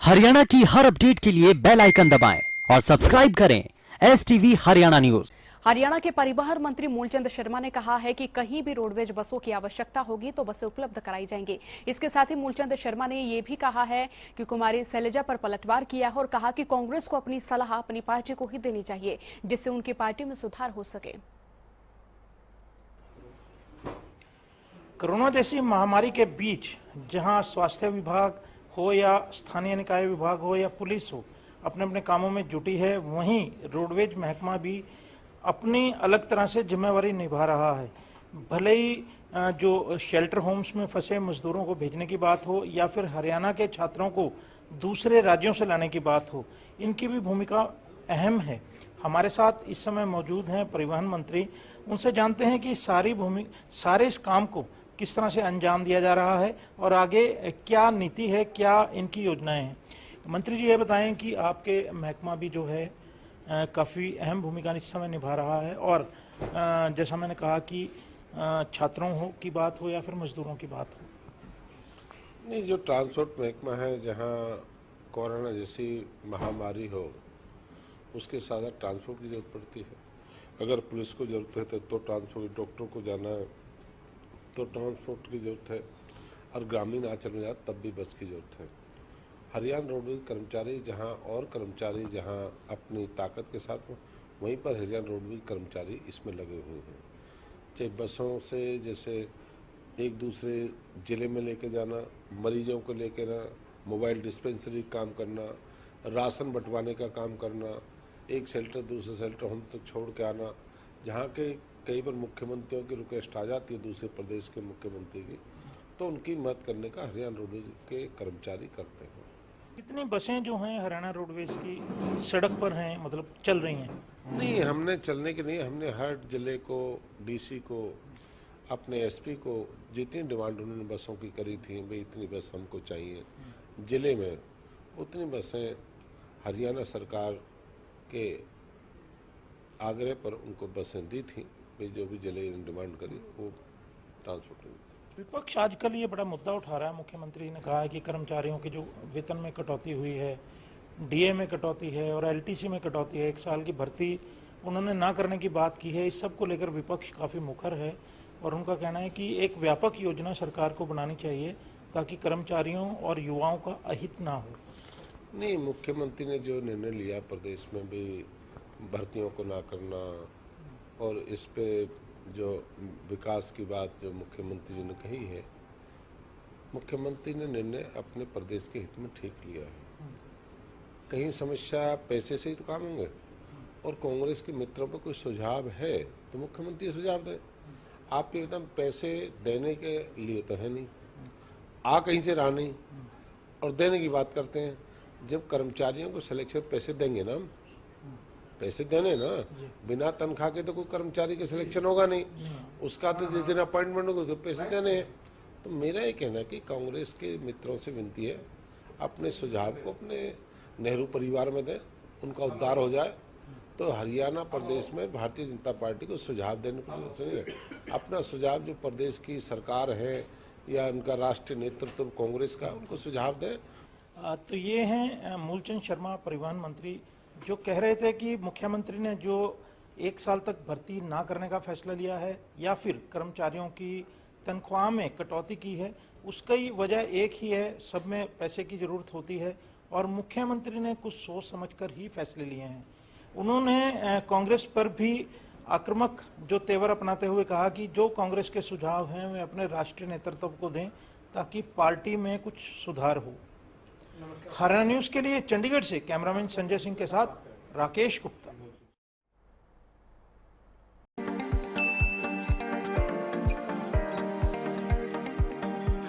हरियाणा की हर अपडेट के लिए बेल आइकन दबाएं और सब्सक्राइब करें STV हरियाणा न्यूज। हरियाणा के परिवहन मंत्री मूलचंद शर्मा ने कहा है कि कहीं भी रोडवेज बसों की आवश्यकता होगी तो बसें उपलब्ध कराई जाएंगी। इसके साथ ही मूलचंद शर्मा ने यह भी कहा है कि कुमारी शैलजा पर पलटवार किया है और कहा कि कांग्रेस को अपनी सलाह अपनी पार्टी को ही देनी चाहिए, जिससे उनकी पार्टी में सुधार हो सके। कोरोना जैसी महामारी के बीच जहां स्वास्थ्य विभाग हो या स्थानीय निकाय विभाग हो या पुलिस हो, अपने अपने कामों में जुटी है, वहीं रोडवेज महकमा भी अपनी अलग तरह से जिम्मेवारी निभा रहा है। भले ही जो शेल्टर होम्स में फंसे मजदूरों को भेजने की बात हो या फिर हरियाणा के छात्रों को दूसरे राज्यों से लाने की बात हो, इनकी भी भूमिका अहम है। हमारे साथ इस समय मौजूद हैं परिवहन मंत्री। उनसे जानते हैं कि सारे इस काम को किस तरह से अंजाम दिया जा रहा है और आगे क्या नीति है, क्या इनकी योजनाएं हैं। मंत्री जी, ये बताएं कि आपके महकमा भी जो है काफ़ी अहम भूमिका इस समय निभा रहा है और जैसा मैंने कहा कि छात्रों की बात हो या फिर मजदूरों की बात हो। नहीं, जो ट्रांसपोर्ट महकमा है, जहां कोरोना जैसी महामारी हो उसके साथ ट्रांसपोर्ट की जरूरत पड़ती है। अगर पुलिस को जरूरत है तो ट्रांसपोर्ट, डॉक्टर को जाना है तो ट्रांसपोर्ट की जरूरत है, और ग्रामीण आंचल में जाए तब भी बस की जरूरत है। हरियाणा रोडवेज कर्मचारी जहां अपनी ताकत के साथ, वहीं पर हरियाणा रोडवेज कर्मचारी इसमें लगे हुए हैं। चाहे बसों से जैसे एक दूसरे जिले में लेके जाना, मरीजों को लेके ना, मोबाइल डिस्पेंसरी काम करना, राशन बंटवाने का काम करना, एक शेल्टर दूसरे शेल्टर होम तक छोड़ के आना, जहाँ के कई बार मुख्यमंत्रियों की रिक्वेस्ट आ जाती है दूसरे प्रदेश के मुख्यमंत्री की, तो उनकी मदद करने का हरियाणा रोडवेज के कर्मचारी करते हैं। कितनी बसें जो हैं हरियाणा रोडवेज की सड़क पर हैं, मतलब चल रही हैं? नहीं, हमने चलने की नहीं, हमने हर जिले को, DC को, अपने SP को जितनी डिमांड उन्होंने बसों की करी थी, भाई इतनी बस हमको चाहिए जिले में, उतनी बसें हरियाणा सरकार के आग्रह पर उनको बसें दी थी। भाई जो भी जिले ने डिमांड करी वो ट्रांसपोर्ट। विपक्ष आजकल ये बड़ा मुद्दा उठा रहा है। मुख्यमंत्री ने कहा है कि कर्मचारियों के जो वेतन में कटौती हुई है, DA में कटौती है और LTC में कटौती है, 1 साल की भर्ती उन्होंने ना करने की बात की है। इस सब को लेकर विपक्ष काफी मुखर है और उनका कहना है कि एक व्यापक योजना सरकार को बनानी चाहिए ताकि कर्मचारियों और युवाओं का अहित ना हो। नहीं, मुख्यमंत्री ने जो निर्णय लिया प्रदेश में भी भर्तियों को ना करना, और इस पे जो विकास की बात जो मुख्यमंत्री जी ने कही है, मुख्यमंत्री ने निर्णय अपने प्रदेश के हित में ठीक लिया है। कहीं समस्या पैसे से ही तो काम होंगे, और कांग्रेस के मित्रों पर कोई सुझाव है तो मुख्यमंत्री सुझाव दे। आप एकदम पैसे देने के लिए तो है नहीं, कहीं से रहा नहीं, और देने की बात करते हैं। जब कर्मचारियों को सिलेक्शन पैसे देंगे ना, पैसे देने ना, बिना तनख्वाह के तो कोई कर्मचारी का सिलेक्शन होगा नहीं। उसका तो जिस दिन अपॉइंटमेंट होगा तो पैसे देने हैं। तो मेरा ये कहना है कि कांग्रेस के मित्रों से विनती है, अपने सुझाव को अपने नेहरू परिवार में दें, उनका उद्धार हो जाए। तो हरियाणा प्रदेश में भारतीय जनता पार्टी को सुझाव देने को, अपना सुझाव जो प्रदेश की सरकार है या उनका राष्ट्रीय नेतृत्व कांग्रेस का, उनको सुझाव दें। तो ये हैं मूलचंद शर्मा परिवहन मंत्री, जो कह रहे थे कि मुख्यमंत्री ने जो 1 साल तक भर्ती ना करने का फैसला लिया है या फिर कर्मचारियों की तनख्वाह में कटौती की है, उसकी वजह एक ही है, सब में पैसे की जरूरत होती है और मुख्यमंत्री ने कुछ सोच समझकर ही फैसले लिए हैं। उन्होंने कांग्रेस पर भी आक्रामक जो तेवर अपनाते हुए कहा कि जो कांग्रेस के सुझाव हैं वे अपने राष्ट्रीय नेतृत्व को दें ताकि पार्टी में कुछ सुधार हो। हरियाणा न्यूज के लिए चंडीगढ़ से कैमरामैन संजय सिंह के साथ राकेश गुप्ता।